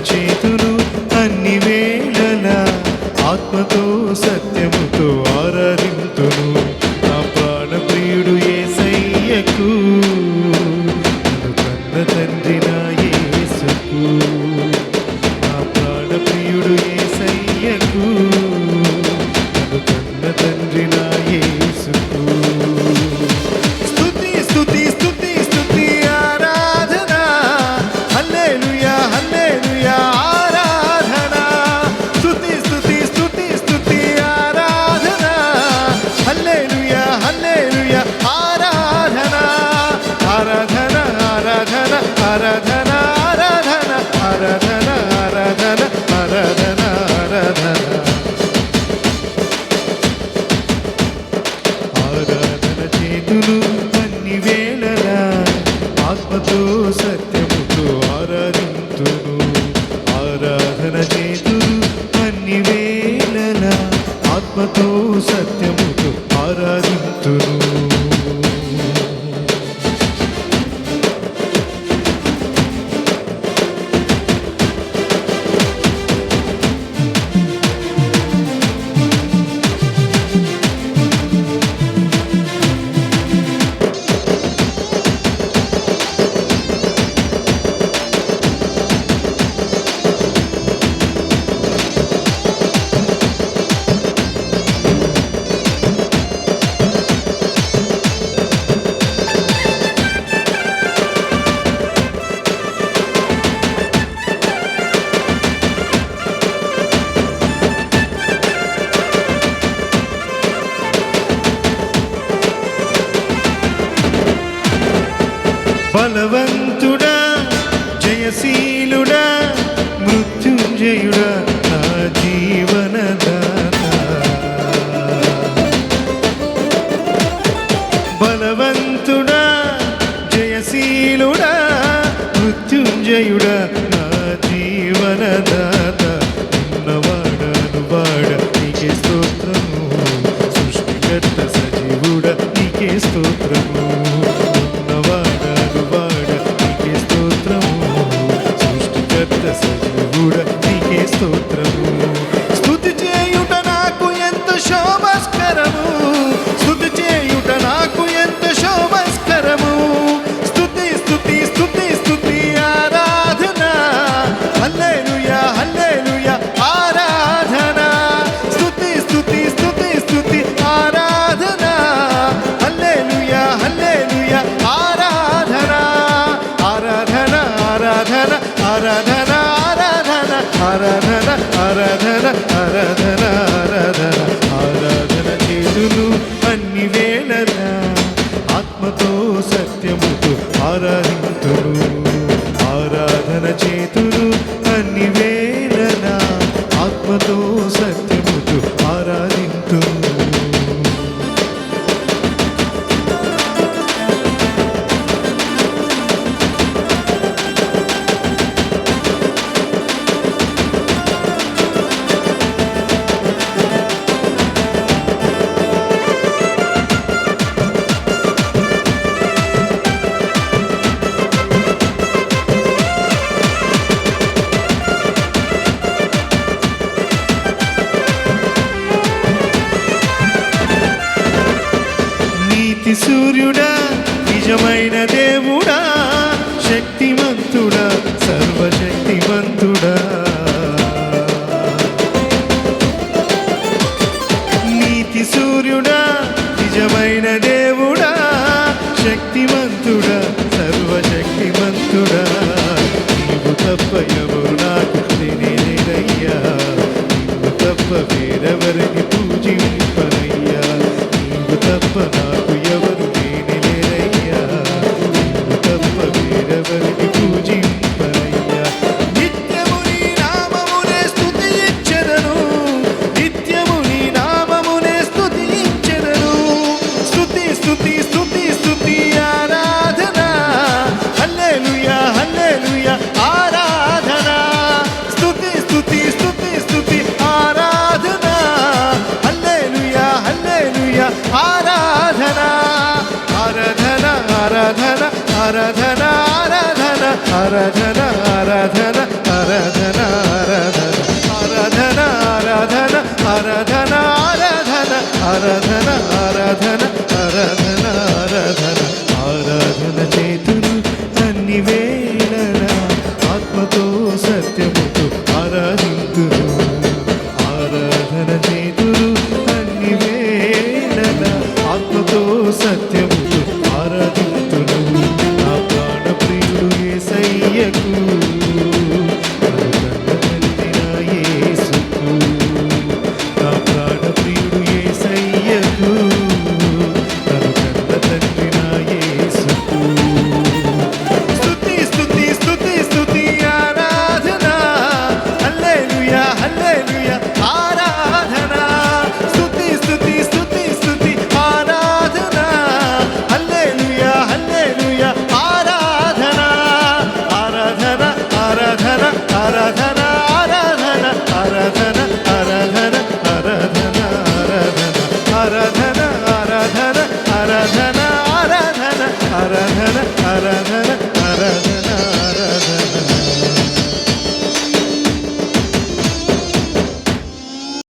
చేతులు అన్ని వేళలా ఆత్మతో సత్యముతో ఆరాధింతును. నా ప్రాణ ప్రియుడు యేసయ్యకు నన్ను కన్న తండ్రి నా యేసుకు. నా ప్రాణ ప్రియుడు యేసయ్యకు నన్ను కన్న తండ్రి నా యేసుకు. స్తుతి స్తుతి స్తుతి స్తుతి ఆరాధన హల్లెలూయా హల్లెలూయా ఆరాధన. స్తుతి స్తుతి స్తుతి స్తుతి ఆరాధన హల్లెలూయా హల్లెలూయా ఆరాధన. ఆరాధన ఆరాధన ఆరాధన ఆరాధన ఆరాధన ఆరాధన ఆరాధన ఆరాధన. ఆరాధన చేతులు అన్ని వేళలా ఆత్మతో సత్యముతో ఆరాధింతును. ఆరాధన చేతులు అన్ని వేళలా ఆత్మతో సత్యముతో ఆరాధింతును. బలవంతుడా జయశీలుడా మృత్యుంజయుడా నా జీవనదాత. బలవంతుడా జయశీలుడా మృత్యుంజయుడా నా జీవనదాత. ఉన్నవాడను వాడ నీకే స్తోత్రము, సృష్టికర్త సజీవుడా నీకే స్తోత్రము. సజీవుడా నీకే స్తోత్రము. స్తుతి చేయుట నాకు ఎంత శోభస్కరము, స్తుతి చేయుట నాకు ఎంత శోభస్కరము. స్తుతి స్తుతి స్తుతి స్తుతి ఆరాధన హల్లెలూయా హల్లెలూయా ఆరాధన. స్తుతి స్తుతి స్తుతి స్తుతి ఆరాధన హల్లెలూయా హల్లెలూయా ఆరాధన. ఆరాధన ఆరాధన ఆరాధన ఆరాధన ఆరాధన ఆరాధన ఆరాధన. ఆరాధన చేతులు అన్ని వేళలా ఆత్మతో సత్యముతో ఆరాధింతును. ఆరాధన చేతులు అన్ని వేళలా ఆత్మతో సత్యముతో ఆరాధింతును. సూర్యుడా నిజమైన దేవుడా శక్తిమంతుడా సర్వశక్తిమంతుడా. నీతి సూర్యుడా నిజమైన దేవుడా శక్తిమంతుడా సర్వశక్తిమంతుడా. నీవు తప్ప ఎవరు నాకు తెలియలేదయ్యా, నీవు తప్ప వేరెవరిని పూజింపనయ్యా. నీవు తప్ప నాకు ఎవరు లేరయ్యా, నీవు తప్ప వేరెవరిని పూజింపనయ్యా. నిత్యము నీ నామమునే స్తుతించెదను, నిత్యము నీ నామమునే స్తుతించెదను. స్తుతి స్తుతి స్తుతి స్తుతి ఆరాధన హల్లెలూయా హల్లెలూయా ఆరాధన. స్తుతి స్తుతి స్తుతి స్తుతి ఆరాధన హల్లెలూయా హల్లెలూయా ఆరాధన. ఆరాధన ఆరాధన ఆరాధన ఆరాధన ఆరాధన ఆరాధన ఆరాధన నా ప్రాణ ప్రియుడు యేసయ్యకు నన్ను కన్న తండ్రి నా యేసుకు స్తుతి స్తుతి స్తుతి స్తుతి ఆరాధన హల్లెలూయా హల్లెలూయా ఆరాధన స్తుతి స్తుతి స్తుతి స్తుతి ఆరాధన హల్లెలూయా హల్లెలూయా ఆరాధన ఆరాధన ఆరాధన ఆరాధన ఆరాధన ఆరాధన ఆరాధన ఆరాధన ఆరాధన ఆరాధన ఆరాధన ఆరాధన ఆరాధన ఆరాధన ఆరాధన